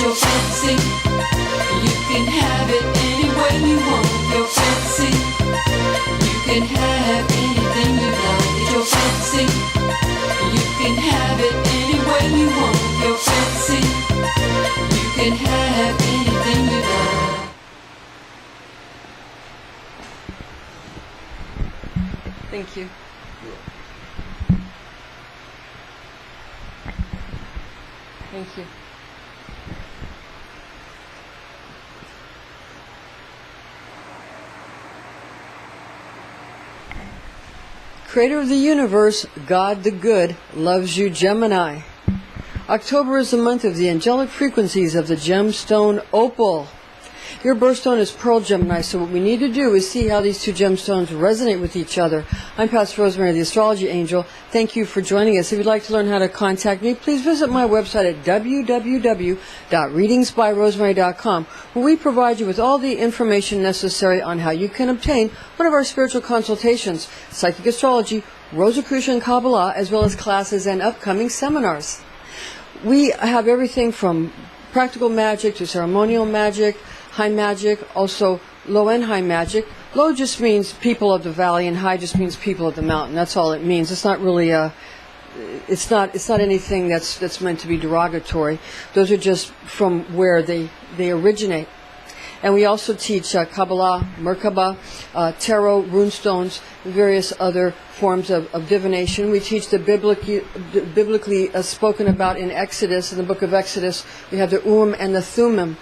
your fancy. You can have it any way you want. Your fancy. You can have anything you like. It's your fancy. You can have it any way you want. Your fancy. You can have anything you like. Thank you. Thank you. Creator of the universe, God the Good, loves you, Gemini. October is the month of the angelic frequencies of the gemstone Opal. Your birthstone is Pearl, Gemini, so what we need to do is see how these two gemstones resonate with each other. I'm Pastor Rosemary, the Astrology Angel. Thank you for joining us. If you'd like to learn how to contact me, please visit my website at www.readingsbyrosemary.com, where we provide you with all the information necessary on how you can obtain one of our spiritual consultations, psychic astrology, Rosicrucian Kabbalah, as well as classes and upcoming seminars. We have everything from practical magic to ceremonial magic, high magic, also low and high magic. Low just means people of the valley, and high just means people of the mountain. That's all it means. It's not really it's not anything that's meant to be derogatory. Those are just from where they originate. And we also teach Kabbalah, Merkaba, tarot, runestones, various other forms of divination. We teach the biblically spoken about in Exodus, in the book of Exodus. We have the and the Thummim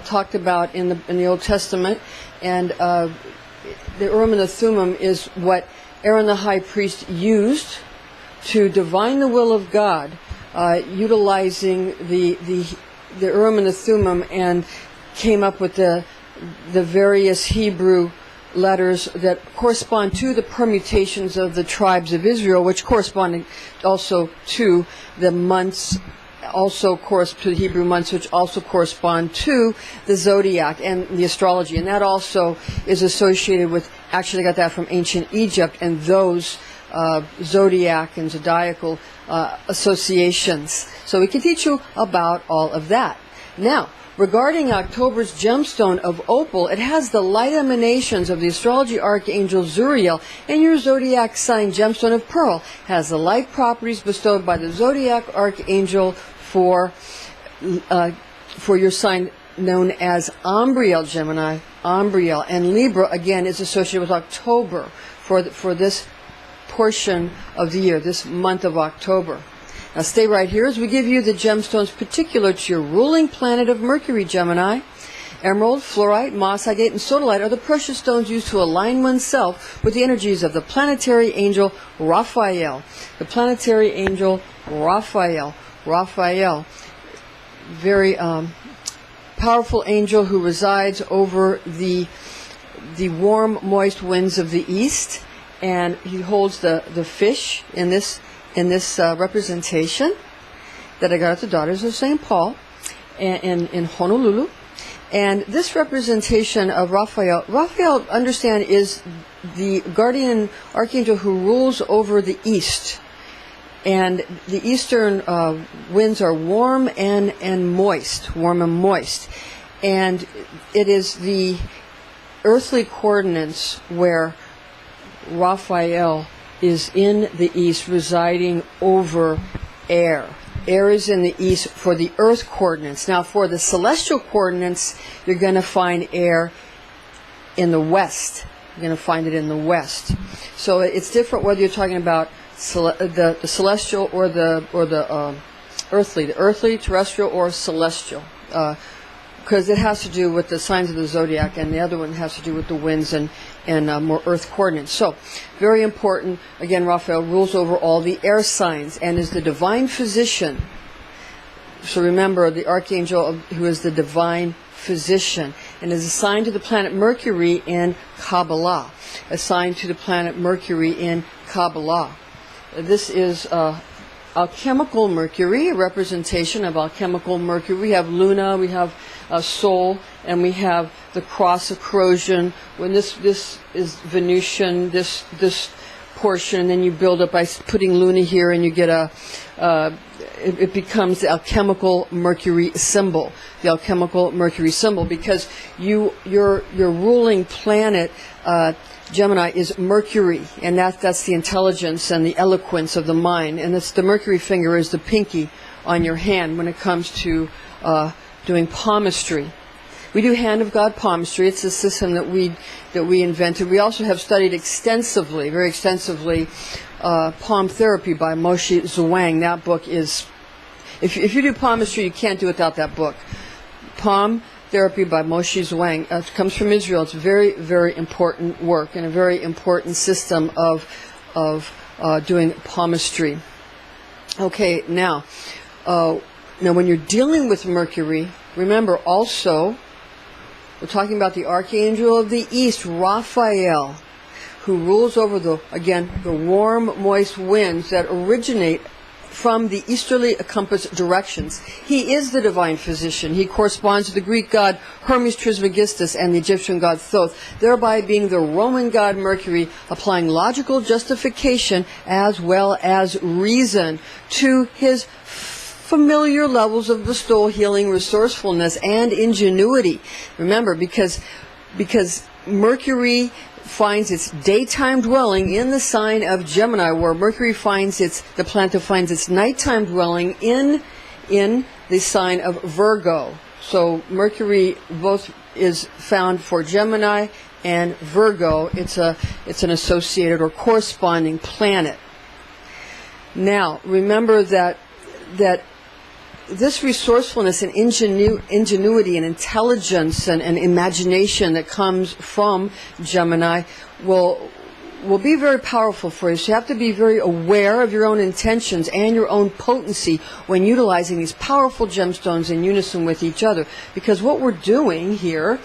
talked about in the Old Testament. And the and the Thummim is what Aaron the high priest used to divine the will of God, utilizing the and the Thummim, and came up with the various Hebrew letters that correspond to the permutations of the tribes of Israel, which correspond also to the months, also to the Hebrew months, which also correspond to the Zodiac and the astrology. And that also is associated with, actually got that from ancient Egypt, and those Zodiac and Zodiacal associations. So we can teach you about all of that. Now, regarding October's gemstone of Opal, it has the light emanations of the astrology archangel Zuriel, and your zodiac sign gemstone of Pearl has the light properties bestowed by the zodiac archangel for your sign known as Umbriel, Gemini, Umbriel. And Libra, again, is associated with October for this portion of the year, this month of October. Now stay right here as we give you the gemstones particular to your ruling planet of Mercury, Gemini. Emerald, fluorite, moss agate, and sodalite are the precious stones used to align oneself with the energies of the planetary angel Raphael. The planetary angel Raphael. Raphael, very powerful angel who resides over the warm, moist winds of the east, and he holds the fish in this representation that I got at the Daughters of St. Paul in Honolulu. And this representation of Raphael, understand, is the guardian archangel who rules over the east. And the eastern winds are warm and moist. And it is the earthly coordinates where Raphael is in the east, residing over air. Air is in the east for the earth coordinates. Now for the celestial coordinates, you're going to find air in the west. You're going to find it in the west. So it's different whether you're talking about the celestial or the earthly, terrestrial, or celestial. Because it has to do with the signs of the zodiac, and the other one has to do with the winds and more earth coordinates. So, very important. Again, Raphael rules over all the air signs and is the divine physician. So remember, the archangel who is the divine physician, and is assigned to the planet Mercury in Kabbalah. Assigned to the planet Mercury in Kabbalah. This is alchemical Mercury, a representation of alchemical Mercury. We have Luna, we have Sol, and we have the cross of corrosion. When this is Venusian, this portion, and then you build up by putting Luna here, and you get it becomes the alchemical Mercury symbol. The alchemical Mercury symbol, because your ruling planet, Gemini, is Mercury, and that's the intelligence and the eloquence of the mind. And it's the Mercury finger is the pinky on your hand when it comes to doing palmistry. We do Hand of God palmistry. It's a system that we invented. We also have studied extensively, very extensively, palm therapy by Moshe Zhuang. That book is, if you do palmistry, you can't do without that book. Palm therapy by Moshe Zhuang. It comes from Israel. It's very, very important work and a very important system of doing palmistry. Okay, now when you're dealing with Mercury, remember also, we're talking about the Archangel of the East, Raphael, who rules over the warm, moist winds that originate from the easterly compass directions. He is the divine physician. He corresponds to the Greek god Hermes Trismegistus and the Egyptian god Thoth, thereby being the Roman god Mercury, applying logical justification as well as reason to his familiar levels of bestowal, healing, resourcefulness, and ingenuity. Remember, because Mercury finds its daytime dwelling in the sign of Gemini, where Mercury finds the planet finds its nighttime dwelling in the sign of Virgo. So Mercury both is found for Gemini and Virgo. It's an associated or corresponding planet. Now, remember that this resourcefulness and ingenuity and intelligence and imagination that comes from Gemini will be very powerful for you. So you have to be very aware of your own intentions and your own potency when utilizing these powerful gemstones in unison with each other. Because what we're doing here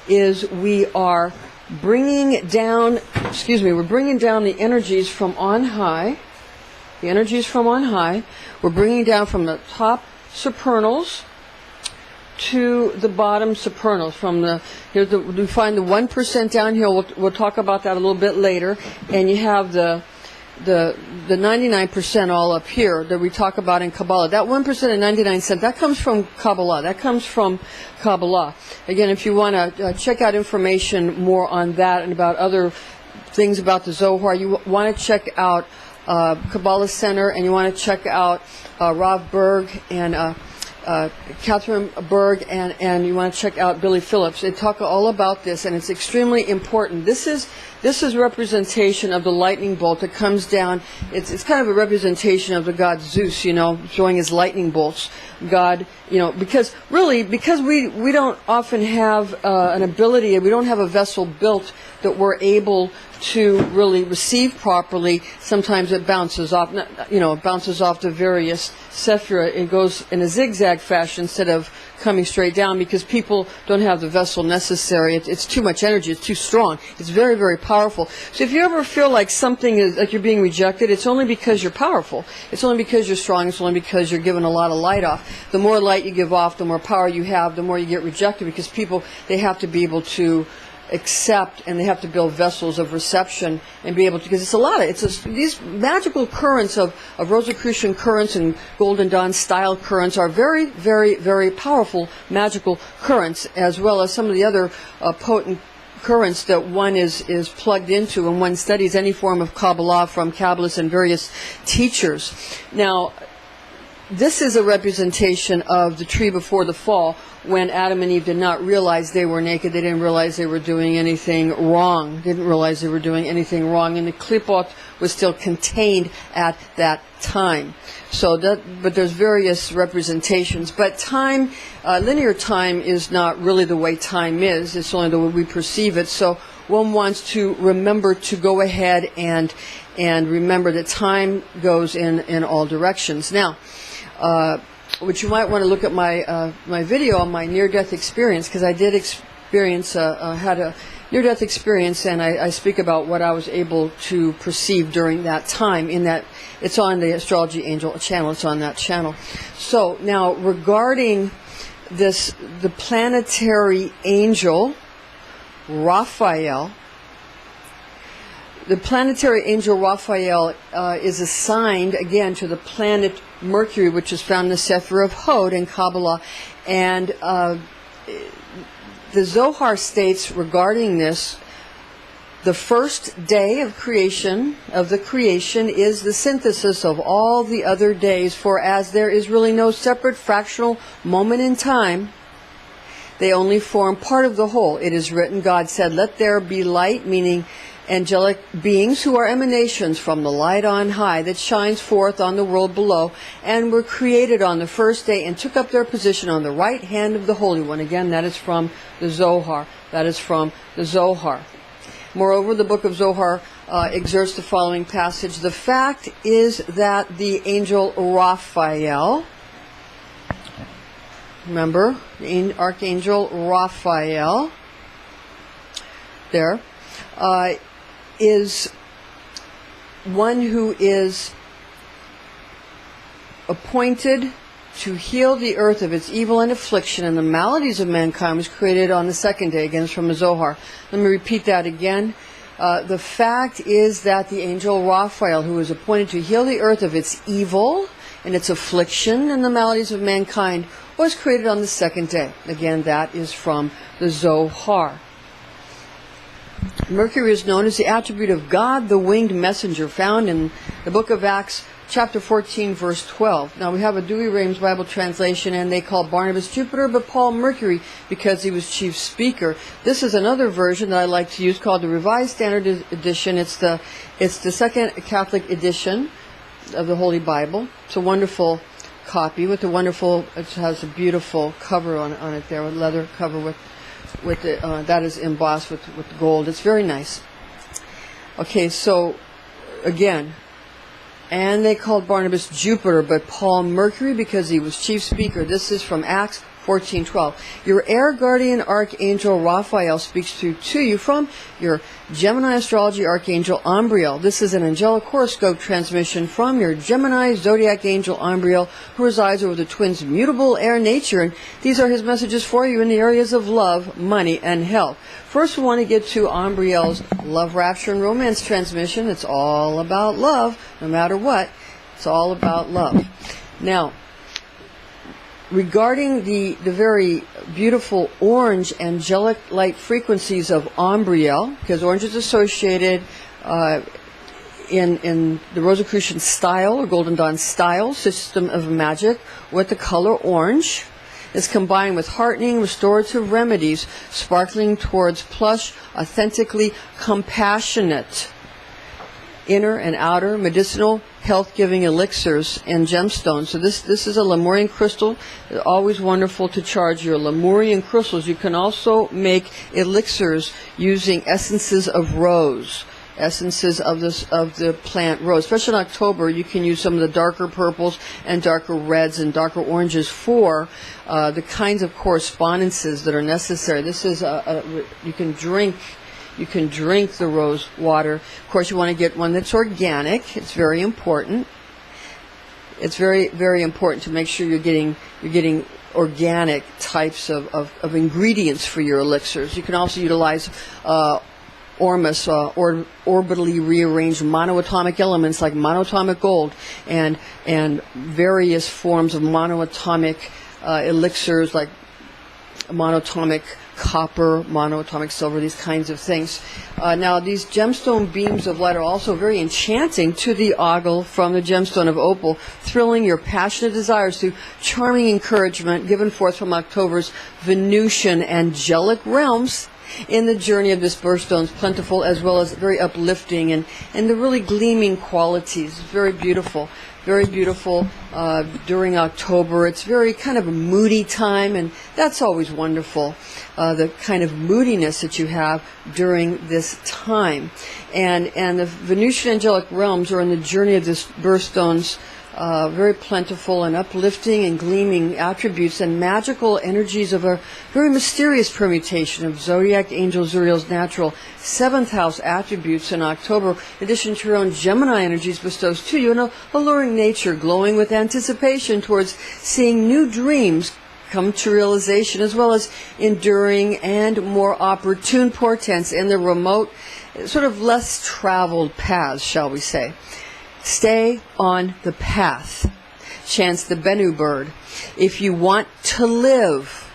is we are bringing down the energies from on high. The energies from on high. We're bringing down from the top supernals to the bottom supernals. We find the 1% down here. We'll talk about that a little bit later. And you have the 99% all up here that we talk about in Kabbalah. That 1% and 99 cents, that comes from Kabbalah. Again, if you want to check out information more on that and about other things about the Zohar, you want to check out Kabbalah Center, and you want to check out Rav Berg and Catherine Berg, and you want to check out Billy Phillips. They talk all about this, and it's extremely important. This is representation of the lightning bolt that comes down. It's kind of a representation of the god Zeus, showing his lightning bolts. God, because we don't often have an ability, we don't have a vessel built that we're able to really receive properly. Sometimes it bounces off, the various sephira. It goes in a zigzag fashion instead of coming straight down, because people don't have the vessel necessary. It's too much energy. It's too strong. It's very, very powerful. So if you ever feel like something is like you're being rejected, it's only because you're powerful. It's only because you're strong. It's only because you're giving a lot of light off. The more light you give off, the more power you have, the more you get rejected, because people, they have to be able to accept, and they have to build vessels of reception and be able to, because these magical currents of Rosicrucian currents and Golden Dawn style currents are very, very, very powerful magical currents, as well as some of the other potent currents that one is plugged into when one studies any form of Kabbalah from Kabbalists and various teachers. Now, this is a representation of the tree before the fall, when Adam and Eve did not realize they were naked. They didn't realize they were doing anything wrong. And the klipot was still contained at that time. But there's various representations. But time, linear time is not really the way time is. It's only the way we perceive it. So one wants to remember to go ahead and remember that time goes in all directions. Now, which you might want to look at my video on my near-death experience, because I did had a near-death experience, and I speak about what I was able to perceive during that time. It's on the Astrology Angel channel. It's on that channel. So now, regarding the planetary angel Raphael. The planetary angel Raphael is assigned again to the planet Mercury, which is found in the Sefer of Hod in Kabbalah. And the Zohar states regarding this, the first day of creation, is the synthesis of all the other days, for as there is really no separate fractional moment in time, they only form part of the whole. It is written, God said, let there be light, meaning angelic beings who are emanations from the light on high that shines forth on the world below, and were created on the first day and took up their position on the right hand of the Holy One. Again, that is from the Zohar. Moreover, the book of Zohar exerts the following passage. The fact is that the angel Raphael, remember, the archangel Raphael, is one who is appointed to heal the earth of its evil and affliction and the maladies of mankind, was created on the second day. Again, it's from the Zohar. Let me repeat that again. The fact is that the angel Raphael, who is appointed to heal the earth of its evil and its affliction and the maladies of mankind, was created on the second day. Again, that is from the Zohar. Mercury is known as the attribute of God, the winged messenger, found in the book of Acts, chapter 14, verse 12. Now, we have a Douay-Rheims Bible translation, and they call Barnabas Jupiter, but Paul Mercury, because he was chief speaker. This is another version that I like to use called the Revised Standard Edition. It's the second Catholic edition of the Holy Bible. It's a wonderful copy with it has a beautiful cover on it there, a leather cover with that is embossed with gold. It's very nice. Okay, so again, and they called Barnabas Jupiter, but Paul Mercury, because he was chief speaker. This is from Acts 14:12. Your air guardian archangel Raphael speaks to you from your Gemini astrology archangel Umbriel. This is an angelic horoscope transmission from your Gemini zodiac angel Umbriel, who resides over the twins' mutable air nature. And these are his messages for you in the areas of love, money, and health. First, we want to get to Umbriel's love, rapture, and romance transmission. It's all about love, no matter what. It's all about love. Now, regarding the very beautiful orange angelic light frequencies of Umbriel, because orange is associated in the Rosicrucian style or Golden Dawn style system of magic with the color orange, is combined with heartening, restorative remedies, sparkling towards plush, authentically compassionate inner and outer medicinal health-giving elixirs and gemstones. So this is a Lemurian crystal. It's always wonderful to charge your Lemurian crystals. You can also make elixirs using essences of rose, essences of the plant rose. Especially in October, you can use some of the darker purples and darker reds and darker oranges for the kinds of correspondences that are necessary. This is you can drink the rose water. Of course, you want to get one that's organic. It's very important. It's very, very important to make sure you're getting organic types of ingredients for your elixirs. You can also utilize ormus, orbitally rearranged monoatomic elements like monoatomic gold and various forms of monoatomic elixirs like monoatomic copper, monoatomic silver, these kinds of things. Now, these gemstone beams of light are also very enchanting to the ogle from the gemstone of Opal, thrilling your passionate desires through charming encouragement given forth from October's Venusian angelic realms in the journey of this birthstone's plentiful as well as very uplifting and the really gleaming qualities. Very beautiful. Very beautiful during October. It's very kind of a moody time, and that's always wonderful, the kind of moodiness that you have during this time. And the Venusian angelic realms are in the journey of this birthstone's very plentiful and uplifting and gleaming attributes and magical energies of a very mysterious permutation of Zodiac Angel Zuriel's natural 7th house attributes in October. In addition to your own Gemini energies, bestows to you an alluring nature glowing with anticipation towards seeing new dreams come to realization, as well as enduring and more opportune portents in the remote, sort of less traveled paths, shall we say. Stay on the path. Chance the Bennu bird. If you want to live,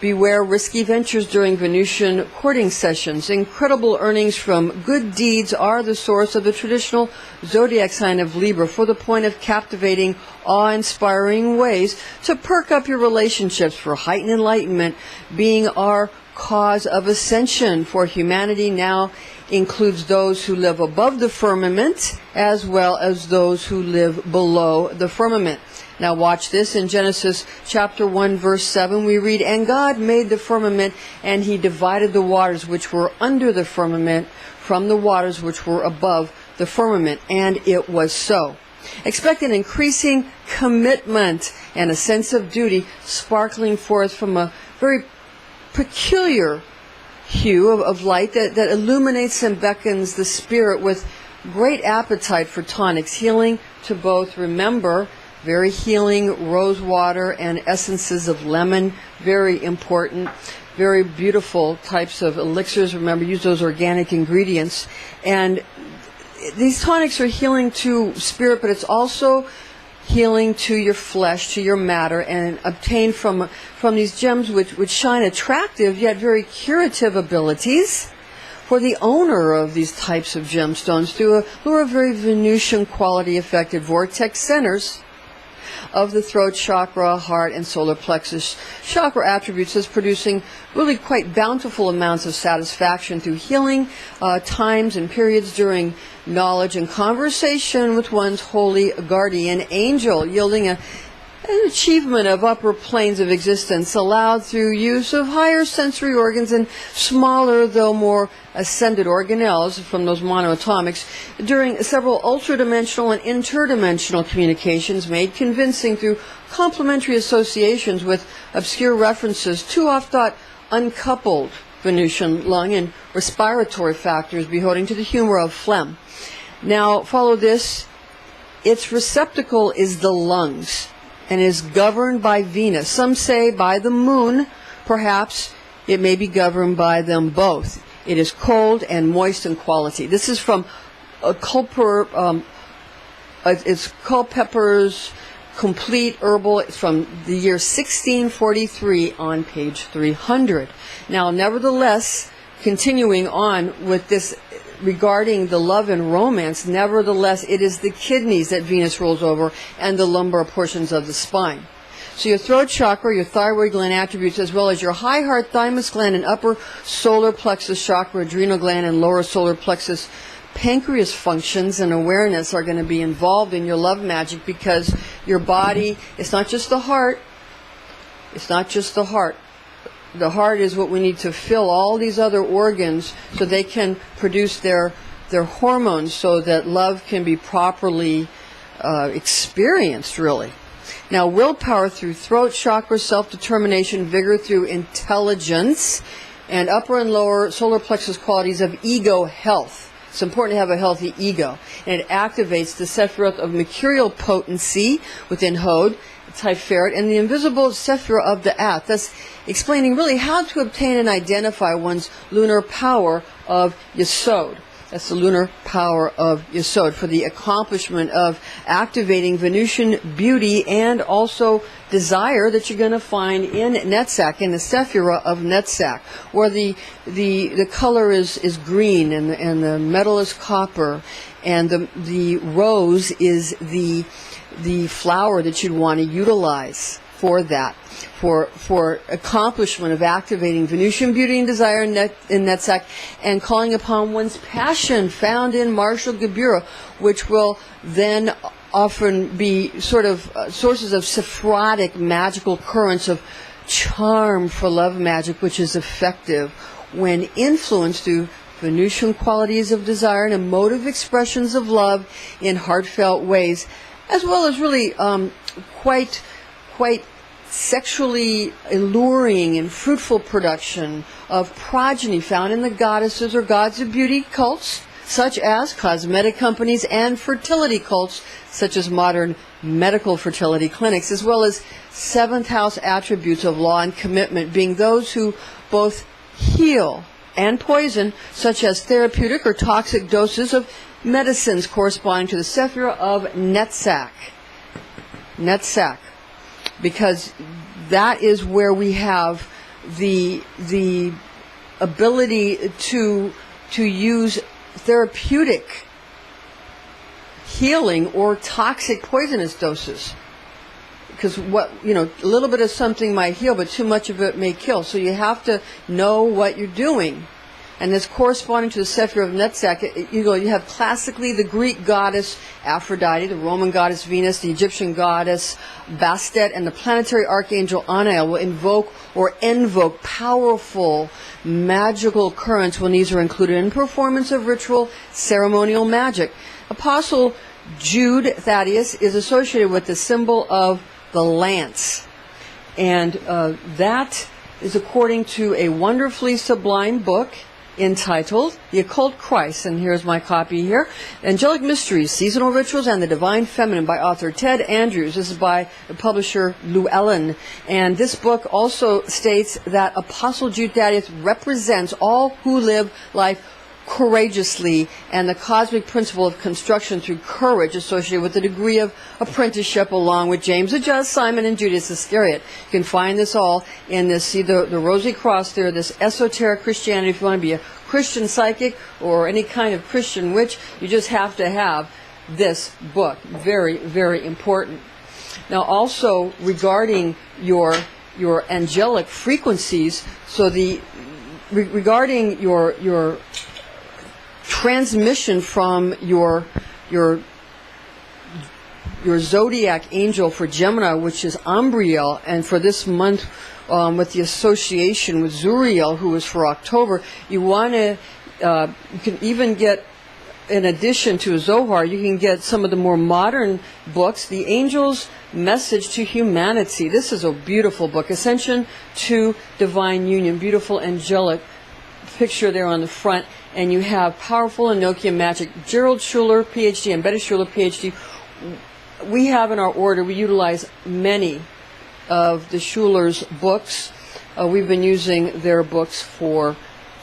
beware risky ventures during Venusian courting sessions. Incredible earnings from good deeds are the source of the traditional zodiac sign of Libra, for the point of captivating, awe-inspiring ways to perk up your relationships, for heightened enlightenment being our cause of ascension. For humanity now includes those who live above the firmament as well as those who live below the firmament. Now watch this. In Genesis chapter 1 verse 7 we read, "And God made the firmament, and he divided the waters which were under the firmament from the waters which were above the firmament. And it was so." Expect an increasing commitment and a sense of duty sparkling forth from a very peculiar hue of light that illuminates and beckons the spirit with great appetite for tonics, healing to both. Remember, very healing rose water and essences of lemon, very important. Very beautiful types of elixirs. Remember, use those organic ingredients. And these tonics are healing to spirit, but it's also healing to your flesh, to your matter, and obtained from these gems which shine attractive yet very curative abilities for the owner of these types of gemstones through a lure of very Venusian quality affected vortex centers of the throat chakra, heart, and solar plexus chakra attributes, as producing really quite bountiful amounts of satisfaction through healing times and periods during knowledge and conversation with one's holy guardian angel, yielding an achievement of upper planes of existence allowed through use of higher sensory organs and smaller, though more ascended organelles from those monoatomics during several ultra-dimensional and interdimensional communications made convincing through complementary associations with obscure references to oft-thought uncoupled Venusian lung and respiratory factors beholding to the humor of phlegm. Now, follow this. Its receptacle is the lungs and is governed by Venus. Some say by the moon. Perhaps it may be governed by them both. It is cold and moist in quality. This is from it's Culpeper's Complete Herbal. It's from the year 1643 on page 300. Now, nevertheless, continuing on with this regarding the love and romance, nevertheless, it is the kidneys that Venus rules over and the lumbar portions of the spine. So your throat chakra, your thyroid gland attributes, as well as your high heart, thymus gland, and upper solar plexus chakra, adrenal gland, and lower solar plexus pancreas functions and awareness are going to be involved in your love magic, because your body, it's not just the heart. It's not just the heart. The heart is what we need to fill all these other organs so they can produce their hormones so that love can be properly experienced, really. Now, willpower through throat chakra, self-determination, vigor through intelligence, and upper and lower solar plexus qualities of ego health. It's important to have a healthy ego. And it activates the Sephiroth of mercurial potency within Hod, Tiferet, and the invisible Sephira of the Ath, thus explaining really how to obtain and identify one's lunar power of Yesod. That's the lunar power of Yesod for the accomplishment of activating Venusian beauty and also desire that you're going to find in Netzach, in the Sephira of Netzach, where the color is green and the metal is copper, and the rose is the flower that you'd want to utilize for that, for accomplishment of activating Venusian beauty and desire in Netzach, and calling upon one's passion found in Marshall Gebura, which will then often be sort of sources of Sephirotic magical currents of charm for love magic, which is effective when influenced through Venusian qualities of desire and emotive expressions of love in heartfelt ways, as well as really quite sexually alluring and fruitful production of progeny found in the goddesses or gods of beauty cults, such as cosmetic companies, and fertility cults, such as modern medical fertility clinics, as well as seventh house attributes of law and commitment, being those who both heal and poison, such as therapeutic or toxic doses of medicines corresponding to the Sephira of Netzach. nutsack, because that is where we have the ability to use therapeutic healing or toxic poisonous doses. Because a little bit of something might heal, but too much of it may kill. So you have to know what you're doing. And this corresponding to the Sapphire of nutsack, you have classically the Greek goddess Aphrodite, the Roman goddess Venus, the Egyptian goddess Bastet, and the planetary archangel Anael will invoke or invoke powerful magical currents when these are included in performance of ritual ceremonial magic. Apostle Jude Thaddeus is associated with the symbol of the lance. And that is according to a wonderfully sublime book entitled The Occult Christ, and here's my copy here, Angelic Mysteries, Seasonal Rituals, and the Divine Feminine by author Ted Andrews. This is by the publisher Llewellyn. And this book also states that Apostle Jude Thaddeus represents all who live life courageously, and the cosmic principle of construction through courage associated with the degree of apprenticeship, along with James the Just, Simon, and Judas Iscariot. You can find this all in this, see the rosy cross there, this esoteric Christianity. If you want to be a Christian psychic or any kind of Christian witch, you just have to have this book. Very, very important. Now, also regarding your angelic frequencies, so regarding your transmission from your zodiac angel for Gemini, which is Umbriel, and for this month with the association with Zuriel, who is for October, you want to you can even get, in addition to Zohar, you can get some of the more modern books, The Angel's Message to Humanity. This is a beautiful book, Ascension to Divine Union, beautiful angelic picture there on the front. And you have Powerful Enochian Magic, Gerald Schuler, PhD, and Betty Schuler, PhD. We have in our order, we utilize many of the Schuler's books. We've been using their books for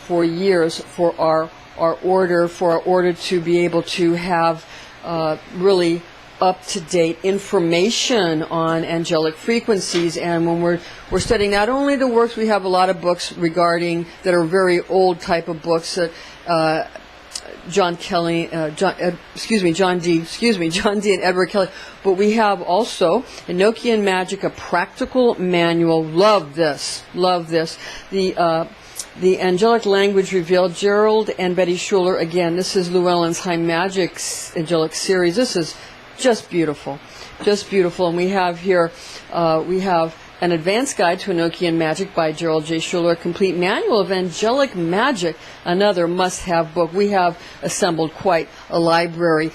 years for our order to be able to have really up-to-date information on angelic frequencies. And when we're studying not only the works, we have a lot of books regarding that are very old type of books that John D, and Edward Kelly. But we have also Enochian Magic, a practical manual. Love this. The Angelic Language Revealed, Gerald and Betty Schuler. Again, this is Llewellyn's High Magic Angelic Series. This is just beautiful. And we have here, we have An Advanced Guide to Enochian Magic by Gerald J. Schuler, a complete manual of angelic magic, another must-have book. We have assembled quite a library.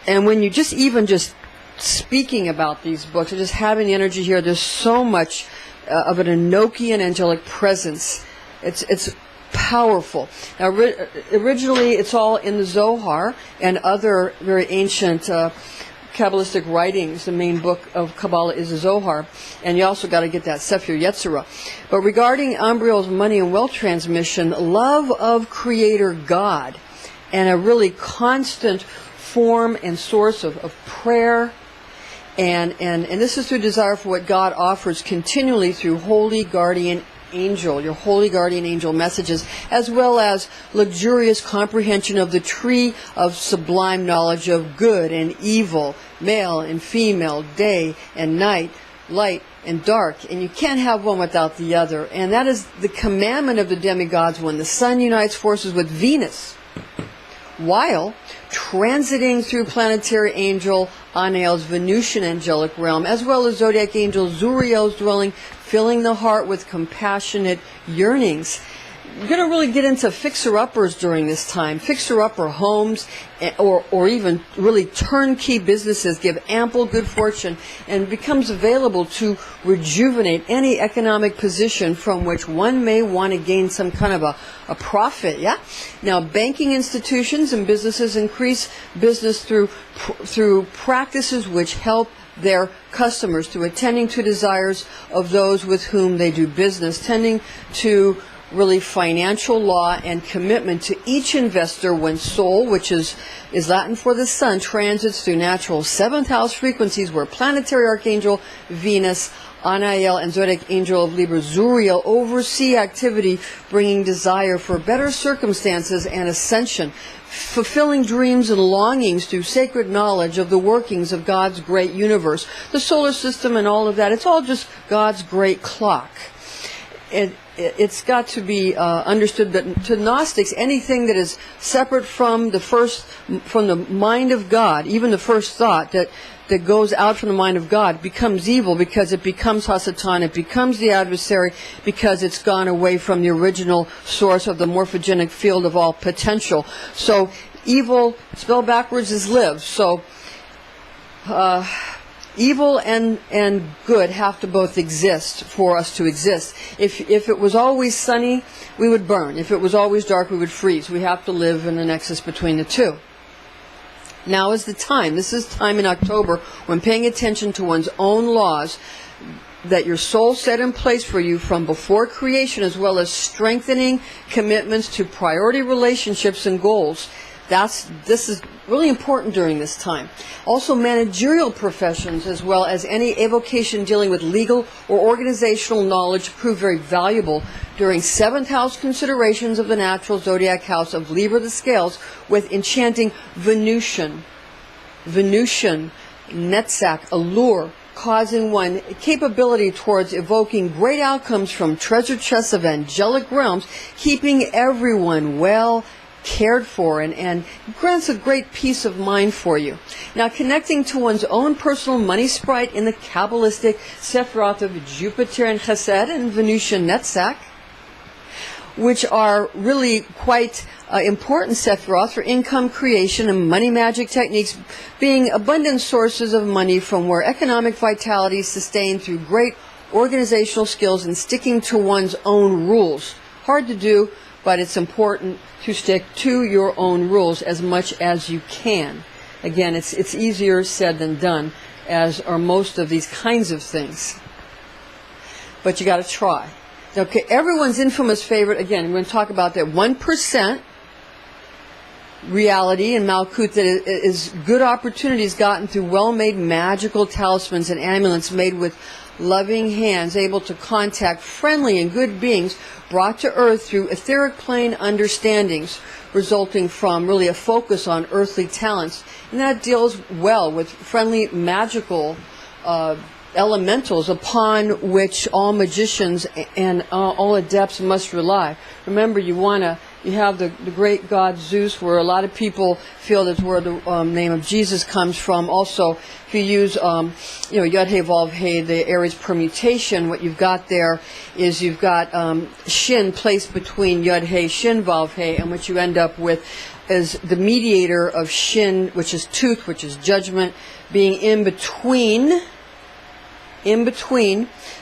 And when you just speaking about these books, or just having the energy here, there's so much of an Enochian angelic presence. It's powerful. Now, originally, it's all in the Zohar and other very ancient Kabbalistic writings. The main book of Kabbalah is the Zohar, and you also got to get that Sefer Yetzirah. But regarding Umbriel's money and wealth transmission, love of Creator God, and a really constant form and source of prayer, and this is through desire for what God offers continually through Holy Guardian Angel, your Holy Guardian Angel messages, as well as luxurious comprehension of the tree of sublime knowledge of good and evil, male and female, day and night, light and dark, and you can't have one without the other. And that is the commandment of the demigods when the sun unites forces with Venus, while transiting through planetary angel Anael's Venusian angelic realm, as well as zodiac angel Zuriel's dwelling, filling the heart with compassionate yearnings. You're going to really get into fixer-uppers during this time. Fixer-upper homes, or even really turnkey businesses give ample good fortune, and becomes available to rejuvenate any economic position from which one may want to gain some kind of a profit. Yeah. Now, banking institutions and businesses increase business through practices which help their customers, through attending to desires of those with whom they do business, tending to really financial law and commitment to each investor when Sol, which is Latin for the sun, transits through natural seventh house frequencies where planetary archangel Venus, Anael, and Zodiac angel of Libra, Zuriel, oversee activity bringing desire for better circumstances and ascension, fulfilling dreams and longings through sacred knowledge of the workings of God's great universe, the solar system and all of that. It's all just God's great clock. It's got to be understood that to Gnostics, anything that is separate from the mind of God, even the first thought that goes out from the mind of God, becomes evil because it becomes Hasatan, it becomes the adversary because it's gone away from the original source of the morphogenic field of all potential. So evil, spelled backwards, is live. So evil and good have to both exist for us to exist. If it was always sunny, we would burn. If it was always dark, we would freeze. We have to live in the nexus between the two. Now is the time. This is time in October when paying attention to one's own laws that your soul set in place for you from before creation, as well as strengthening commitments to priority relationships and goals. This is really important during this time. Also, managerial professions, as well as any avocation dealing with legal or organizational knowledge, prove very valuable during seventh house considerations of the natural zodiac house of Libra, the scales, with enchanting Venusian, Netzach, allure, causing one capability towards evoking great outcomes from treasure chests of angelic realms, keeping everyone well cared for and grants a great peace of mind for you. Now, connecting to one's own personal money sprite in the Kabbalistic Sephiroth of Jupiter and Chesed and Venusian Netzach, which are really quite important Sephiroth for income creation and money magic techniques, being abundant sources of money from where economic vitality is sustained through great organizational skills and sticking to one's own rules. Hard to do, but it's important to stick to your own rules as much as you can. Again, it's easier said than done, as are most of these kinds of things. But you got to try. Okay, everyone's infamous favorite, again, we're going to talk about that 1% reality in Malkuth that is good opportunities gotten through well-made magical talismans and amulets made with loving hands, able to contact friendly and good beings brought to earth through etheric plane understandings, resulting from really a focus on earthly talents. And that deals well with friendly magical elementals upon which all magicians and all adepts must rely. Remember, you have the great god Zeus, where a lot of people feel that's where the name of Jesus comes from. Also, if you use Yud He Vav He, the Aries permutation, what you've got there is you've got Shin placed between Yud He, Shin Vav He, and what you end up with is the mediator of Shin, which is tooth, which is judgment, being in between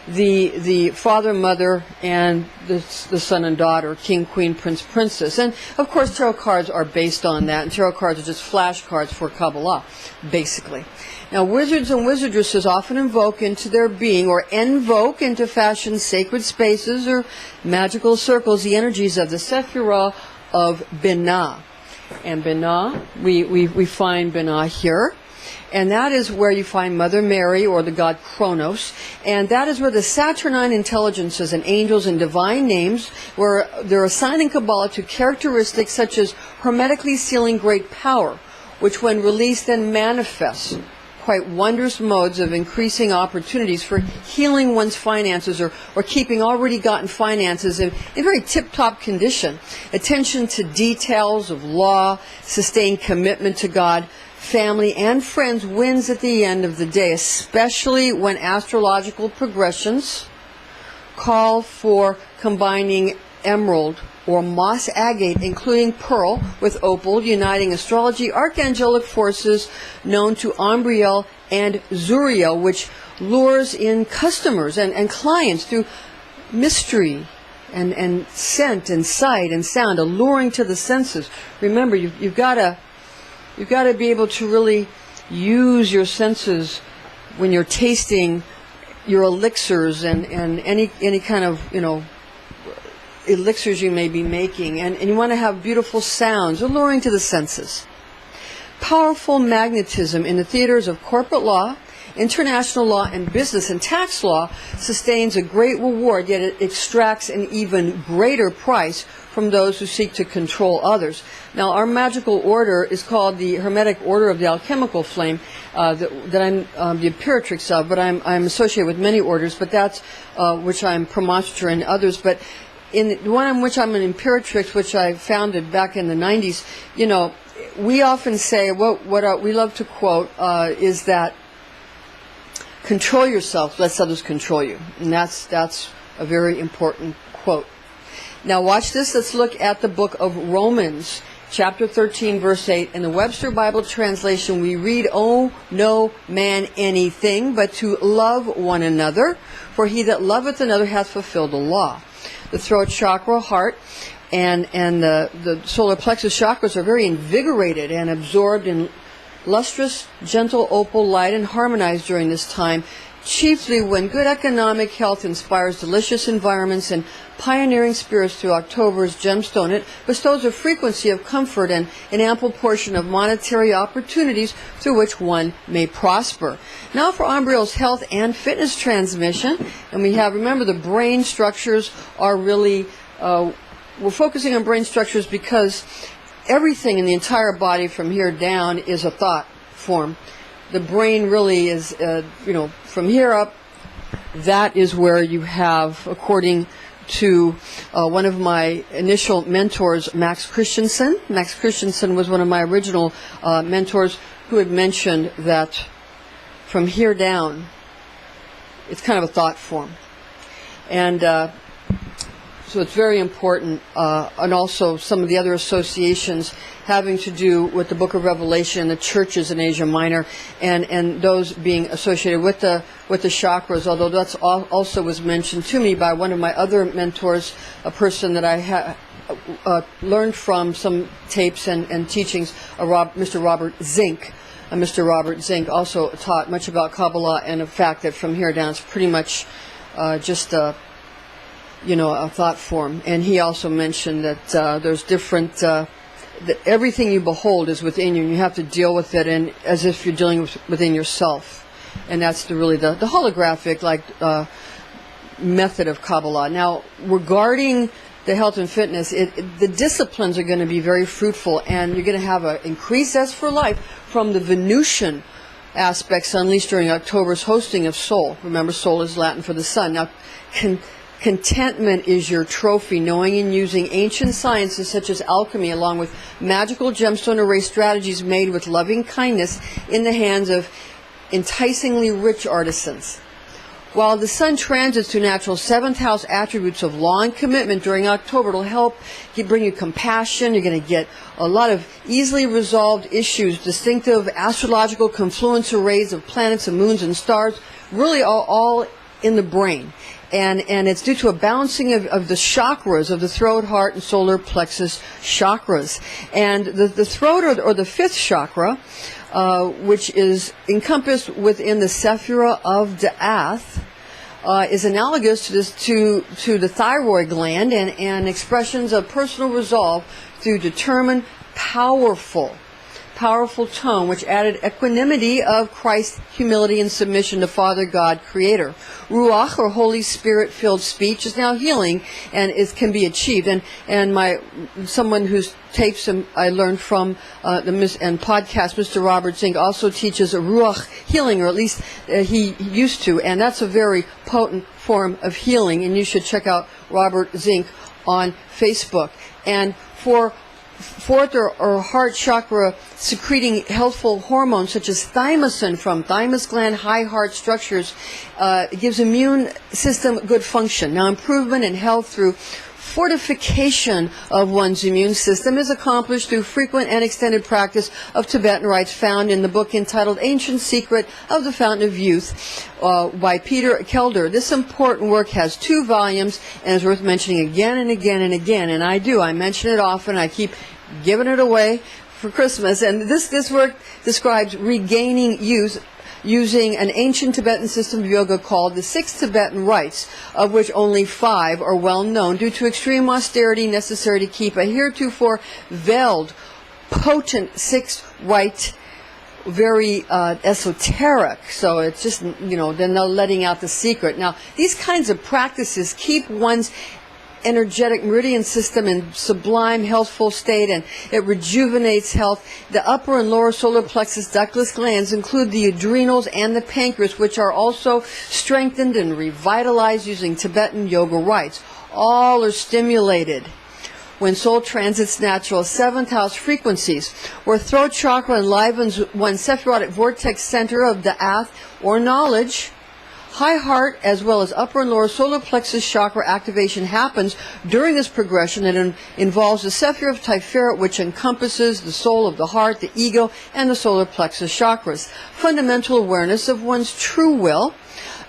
the father, mother, and the son and daughter, king, queen, prince, princess. And, of course, tarot cards are based on that, and tarot cards are just flashcards for Kabbalah, basically. Now, wizards and wizardresses often invoke into their being or invoke into fashion sacred spaces or magical circles the energies of the Sephirah of Binah. And Binah, we find Binah here. And that is where you find Mother Mary or the god Kronos. And that is where the Saturnine intelligences and angels and divine names, where they're assigning Kabbalah to characteristics such as hermetically sealing great power, which when released then manifests quite wondrous modes of increasing opportunities for healing one's finances or keeping already gotten finances in very tip-top condition. Attention to details of law, sustained commitment to God, family, and friends wins at the end of the day, especially when astrological progressions call for combining emerald or moss agate, including pearl, with opal, uniting astrology archangelic forces known to Umbriel and Zuriel, which lures in customers and clients through mystery and scent and sight and sound, alluring to the senses. Remember, you've got to be able to really use your senses when you're tasting your elixirs and any kind of, elixirs you may be making, and you want to have beautiful sounds, alluring to the senses. Powerful magnetism in the theaters of corporate law, international law, and business and tax law sustains a great reward, yet it extracts an even greater price from those who seek to control others. Now, our magical order is called the Hermetic Order of the Alchemical Flame, that I'm the Imperatrix of, but I'm associated with many orders, but that's which I'm Premonstrator in others. But in the one in which I'm an Imperatrix, which I founded back in the 90s, you know, we often say, what we love to quote is that control yourself, lest others control you. And that's a very important quote. Now watch this. Let's look at the book of Romans, chapter 13, verse 8. In the Webster Bible translation, we read, "Owe no man anything but to love one another, for he that loveth another hath fulfilled the law." The throat chakra, heart, and the solar plexus chakras are very invigorated and absorbed in lustrous, gentle opal light and harmonized during this time, chiefly when good economic health inspires delicious environments and pioneering spirits through October's gemstone. It bestows a frequency of comfort and an ample portion of monetary opportunities through which one may prosper. Now for Umbriel's health and fitness transmission, and we have, remember, the brain structures are really, we're focusing on brain structures because everything in the entire body from here down is a thought form. The brain really is, from here up, that is where you have, according to one of my initial mentors, Max Christensen. Max Christensen was one of my original mentors who had mentioned that from here down, it's kind of a thought form. And so it's very important, and also some of the other associations having to do with the Book of Revelation and the churches in Asia Minor, and those being associated with the chakras. Although that's also was mentioned to me by one of my other mentors, a person that I learned from some tapes and teachings, Mr. Robert Zink. Mr. Robert Zink also taught much about Kabbalah and the fact that from here down it's pretty much just a thought form. And he also mentioned that there's different, that everything you behold is within you, and you have to deal with it and as if you're dealing within yourself. And that's the holographic method of Kabbalah. Now, regarding the health and fitness, the disciplines are going to be very fruitful, and you're going to have an increased zest for life from the Venusian aspects unleashed during October's hosting of Sol. Remember, Sol is Latin for the sun. Now, contentment is your trophy, knowing and using ancient sciences such as alchemy, along with magical gemstone array strategies made with loving kindness in the hands of enticingly rich artisans. While the sun transits through natural 7th house attributes of law and commitment during October, it'll help bring you compassion. You're going to get a lot of easily resolved issues, distinctive astrological confluence arrays of planets and moons and stars, really all in the brain. And it's due to a balancing of the chakras of the throat, heart, and solar plexus chakras. And the throat, or the 5th chakra, which is encompassed within the Sephira of Da'ath, is analogous to the thyroid gland and expressions of personal resolve through determined, powerful tone, which added equanimity of Christ's humility and submission to Father God, Creator. Ruach, or Holy Spirit-filled speech, is now healing and can be achieved. And someone whose tapes I learned from and podcast, Mr. Robert Zink, also teaches a Ruach healing, or at least he used to, and that's a very potent form of healing. And you should check out Robert Zink on Facebook. And for 4th or heart chakra secreting healthful hormones such as thymosin from thymus gland high heart structures, gives immune system good function. Now, improvement in health through fortification of one's immune system is accomplished through frequent and extended practice of Tibetan rites found in the book entitled Ancient Secret of the Fountain of Youth by Peter Kelder. This important work has 2 volumes and is worth mentioning again and again and again. And I mention it often. I keep giving it away for Christmas. And this work describes regaining youth using an ancient Tibetan system of yoga called the Six Tibetan Rites, of which only 5 are well known due to extreme austerity necessary to keep a heretofore veiled, potent sixth rite very esoteric. So it's just, they're not letting out the secret. Now, these kinds of practices keep one's energetic meridian system in sublime healthful state, and it rejuvenates health. The upper and lower solar plexus ductless glands include the adrenals and the pancreas, which are also strengthened and revitalized using Tibetan yoga rites. All are stimulated when soul transits natural 7th house frequencies, where throat chakra enlivens one's sephirotic vortex center of the Ath or knowledge. High heart as well as upper and lower solar plexus chakra activation happens during this progression, and involves the Sephir of Tiferet, which encompasses the soul of the heart, the ego, and the solar plexus chakras. Fundamental awareness of one's true will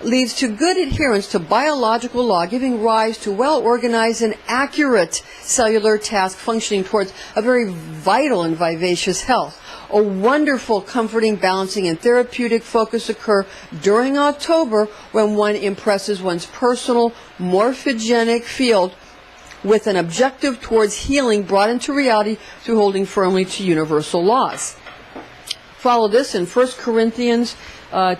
leads to good adherence to biological law, giving rise to well-organized and accurate cellular task functioning towards a very vital and vivacious health. A wonderful, comforting, balancing, and therapeutic focus occur during October when one impresses one's personal morphogenic field with an objective towards healing brought into reality through holding firmly to universal laws. Follow this in 1 Corinthians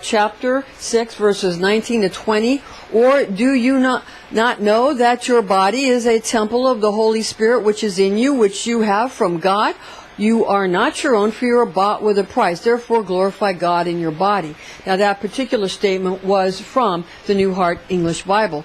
chapter 6, verses 19 to 20. Or do you not know that your body is a temple of the Holy Spirit which is in you, which you have from God? You are not your own, for you are bought with a price. Therefore, glorify God in your body. Now, that particular statement was from the New Heart English Bible.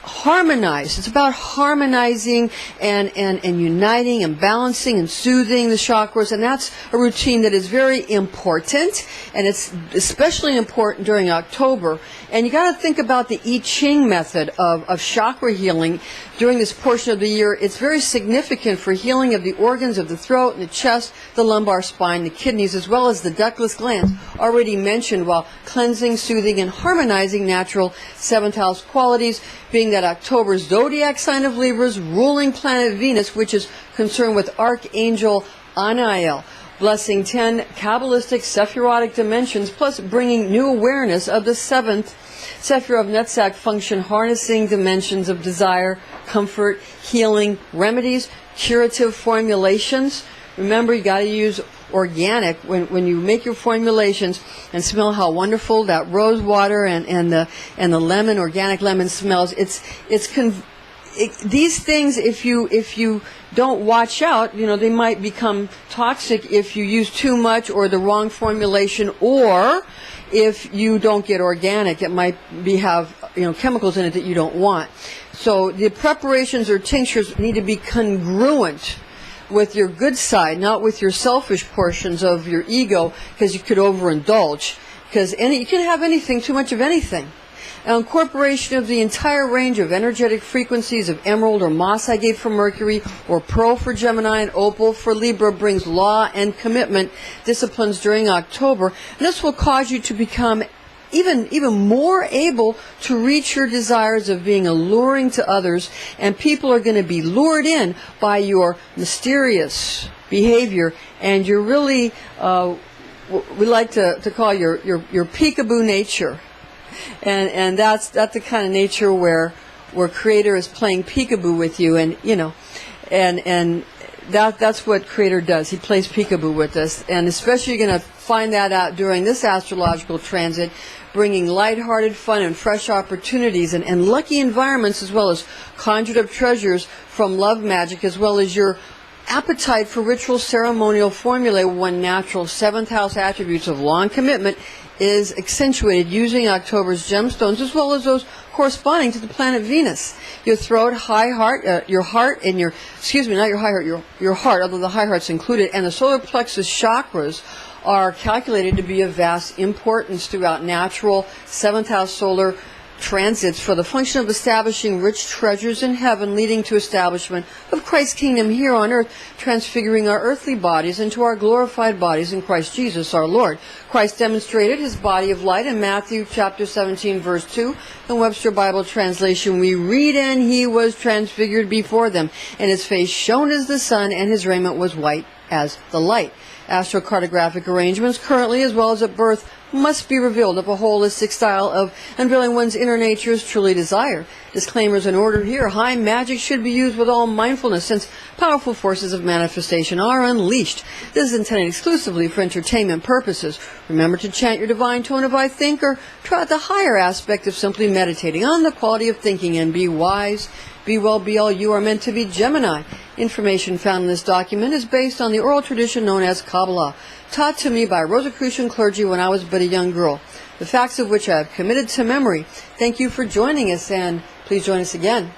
Harmonize. It's about harmonizing and uniting and balancing and soothing the chakras, and that's a routine that is very important, and it's especially important during October. And you got to think about the I Ching method of chakra healing during this portion of the year. It's very significant for healing of the organs of the throat and the chest, the lumbar spine, the kidneys, as well as the ductless glands already mentioned, while cleansing, soothing, and harmonizing natural 7th house qualities, being that October's zodiac sign of Libra's ruling planet Venus, which is concerned with Archangel Anael, blessing 10 Kabbalistic Sephirotic dimensions, plus bringing new awareness of the 7th Sephir of Netzach function, harnessing dimensions of desire, comfort, healing, remedies, curative formulations. Remember, you got to use organic when you make your formulations, and smell how wonderful that rose water and the lemon, organic lemon smells. These things, if you don't watch out, they might become toxic if you use too much or the wrong formulation, or if you don't get organic, it might have chemicals in it that you don't want. So the preparations or tinctures need to be congruent with your good side, not with your selfish portions of your ego, because you could overindulge. Because you can have anything, too much of anything. Now, incorporation of the entire range of energetic frequencies of emerald or moss I gave for Mercury, or pearl for Gemini, and opal for Libra brings law and commitment disciplines during October. And this will cause you to become even more able to reach your desires of being alluring to others, and people are going to be lured in by your mysterious behavior, and you're really, we like to call your peekaboo nature. And that's the kind of nature where Creator is playing peekaboo with you, and that's what Creator does. He plays peekaboo with us, and especially you're going to find that out during this astrological transit, bringing lighthearted fun and fresh opportunities and lucky environments, as well as conjured up treasures from love magic, as well as your appetite for ritual ceremonial formulae. One natural 7th house attributes of long commitment is accentuated using October's gemstones, as well as those corresponding to the planet Venus. Your throat, high heart, your heart, and your heart, although the high heart's included, and the solar plexus chakras are calculated to be of vast importance throughout natural 7th house solar transits for the function of establishing rich treasures in heaven, leading to establishment of Christ's kingdom here on earth, transfiguring our earthly bodies into our glorified bodies in Christ Jesus our Lord. Christ demonstrated his body of light in Matthew chapter 17, verse 2. In Webster Bible translation, we read, "And he was transfigured before them, and his face shone as the sun, and his raiment was white as the light." Astrocartographic arrangements currently, as well as at birth, must be revealed of a holistic style of unveiling one's inner nature's truly desire. Disclaimers in order here. High magic should be used with all mindfulness since powerful forces of manifestation are unleashed. This is intended exclusively for entertainment purposes. Remember to chant your divine tone of I think or try out the higher aspect of simply meditating on the quality of thinking and be wise. Be well, be all. You are meant to be Gemini. Information found in this document is based on the oral tradition known as Kabbalah, taught to me by Rosicrucian clergy when I was but a young girl, the facts of which I have committed to memory. Thank you for joining us, and please join us again.